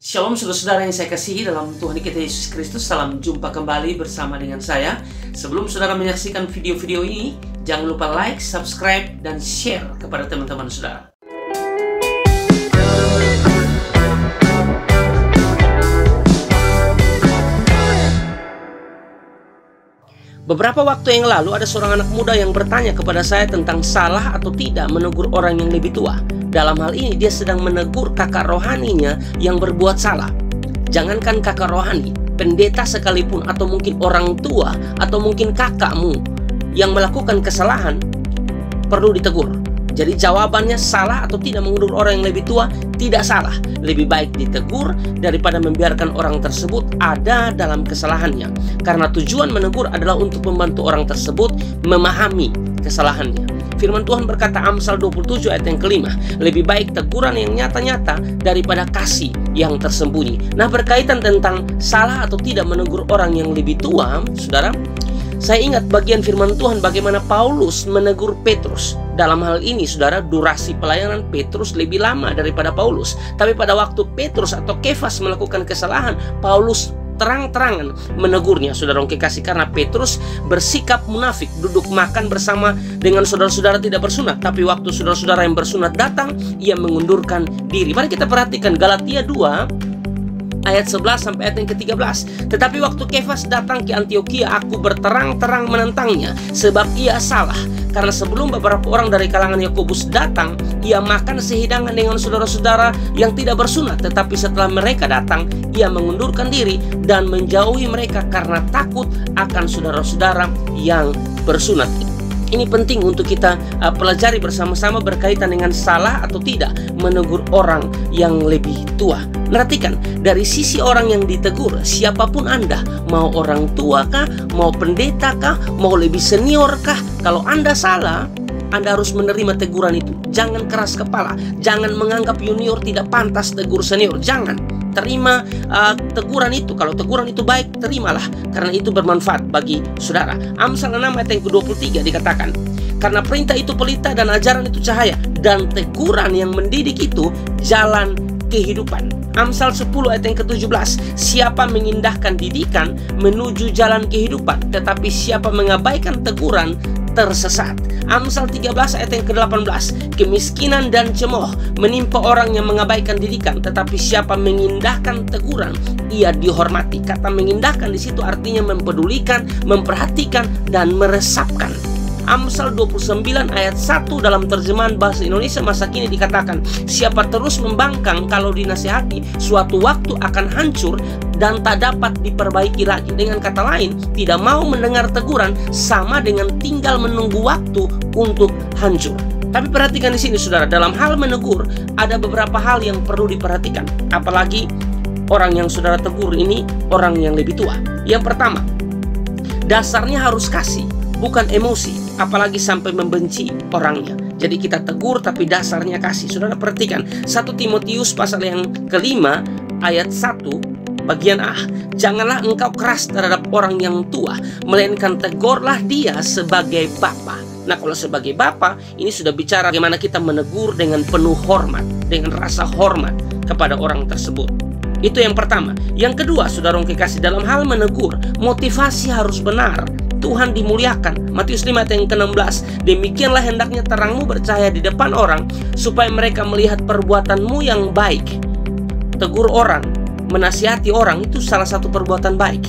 Shalom saudara-saudara yang saya kasihi dalam Tuhan kita Yesus Kristus. Salam jumpa kembali bersama dengan saya. Sebelum saudara menyaksikan video-video ini, jangan lupa like, subscribe, dan share kepada teman-teman saudara. Beberapa waktu yang lalu ada seorang anak muda yang bertanya kepada saya tentang salah atau tidak menegur orang yang lebih tua. Dalam hal ini dia sedang menegur kakak rohaninya yang berbuat salah. Jangankan kakak rohani, pendeta sekalipun, atau mungkin orang tua, atau mungkin kakakmu yang melakukan kesalahan perlu ditegur. Jadi jawabannya salah atau tidak menegur orang yang lebih tua? Tidak salah. Lebih baik ditegur daripada membiarkan orang tersebut ada dalam kesalahannya. Karena tujuan menegur adalah untuk membantu orang tersebut memahami kesalahannya. Firman Tuhan berkata, Amsal 27 ayat yang kelima, lebih baik teguran yang nyata-nyata daripada kasih yang tersembunyi. Nah, berkaitan tentang salah atau tidak menegur orang yang lebih tua, saudara, saya ingat bagian firman Tuhan bagaimana Paulus menegur Petrus. Dalam hal ini, saudara, durasi pelayanan Petrus lebih lama daripada Paulus. Tapi pada waktu Petrus atau Kefas melakukan kesalahan, Paulus terang-terangan menegurnya, saudara yang kekasih, karena Petrus bersikap munafik, duduk makan bersama dengan saudara-saudara tidak bersunat. Tapi waktu saudara-saudara yang bersunat datang, ia mengundurkan diri. Mari kita perhatikan Galatia 2 ayat 11 sampai ayat yang ke-13. Tetapi waktu Kefas datang ke Antiokhia, aku berterang-terang menentangnya, sebab ia salah. Karena sebelum beberapa orang dari kalangan Yakobus datang, ia makan sehidangan dengan saudara-saudara yang tidak bersunat. Tetapi setelah mereka datang, ia mengundurkan diri dan menjauhi mereka karena takut akan saudara-saudara yang bersunat. Ini penting untuk kita pelajari bersama-sama berkaitan dengan salah atau tidak menegur orang yang lebih tua. Perhatikan, dari sisi orang yang ditegur, siapapun Anda, mau orang tua kah, mau pendeta kah, mau lebih senior kah, kalau Anda salah, Anda harus menerima teguran itu. Jangan keras kepala, jangan menganggap junior tidak pantas tegur senior, jangan. Terima teguran itu. Kalau teguran itu baik, terimalah, karena itu bermanfaat bagi saudara. Amsal 6 ayat yang ke-23 dikatakan, karena perintah itu pelita dan ajaran itu cahaya, dan teguran yang mendidik itu jalan kehidupan. Amsal 10 ayat yang ke-17, siapa mengindahkan didikan menuju jalan kehidupan, tetapi siapa mengabaikan teguran tersesat. Amsal 13 ayat yang ke-18, kemiskinan dan cemooh menimpa orang yang mengabaikan didikan, tetapi siapa mengindahkan teguran, ia dihormati. Kata mengindahkan di situ artinya mempedulikan, memperhatikan, dan meresapkan. Amsal 29 ayat 1 dalam terjemahan bahasa Indonesia masa kini dikatakan, siapa terus membangkang kalau dinasihati, suatu waktu akan hancur dan tak dapat diperbaiki lagi. Dengan kata lain, tidak mau mendengar teguran sama dengan tinggal menunggu waktu untuk hancur. Tapi perhatikan di sini, saudara, dalam hal menegur ada beberapa hal yang perlu diperhatikan. Apalagi orang yang saudara tegur ini orang yang lebih tua. Yang pertama, dasarnya harus kasih, bukan emosi, apalagi sampai membenci orangnya. Jadi kita tegur tapi dasarnya kasih. Saudara perhatikan 1 Timotius pasal yang kelima ayat 1 bagian A. Janganlah engkau keras terhadap orang yang tua, melainkan tegurlah dia sebagai bapa. Nah, kalau sebagai bapa, ini sudah bicara bagaimana kita menegur dengan penuh hormat, dengan rasa hormat kepada orang tersebut. Itu yang pertama. Yang kedua, saudara yang kekasih, dalam hal menegur, motivasi harus benar. Tuhan dimuliakan. Matius 5 ayat yang ke-16, demikianlah hendaknya terangmu bercahaya di depan orang, supaya mereka melihat perbuatanmu yang baik. Tegur orang, menasihati orang, itu salah satu perbuatan baik.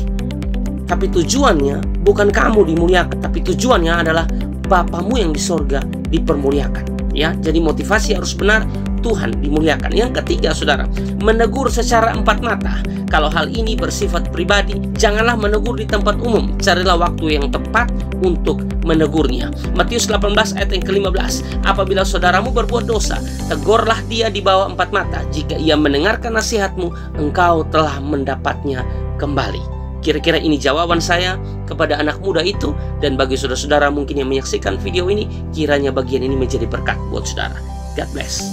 Tapi tujuannya bukan kamu dimuliakan, tapi tujuannya adalah Bapamu yang di sorga dipermuliakan. Ya, jadi motivasi harus benar, Tuhan dimuliakan. Yang ketiga, saudara, menegur secara empat mata. Kalau hal ini bersifat pribadi, janganlah menegur di tempat umum. Carilah waktu yang tepat untuk menegurnya. Matius 18 ayat yang ke-15, apabila saudaramu berbuat dosa, tegurlah dia di bawah empat mata. Jika ia mendengarkan nasihatmu, engkau telah mendapatnya kembali. Kira-kira ini jawaban saya kepada anak muda itu. Dan bagi saudara-saudara mungkin yang menyaksikan video ini, kiranya bagian ini menjadi berkat buat saudara. God bless.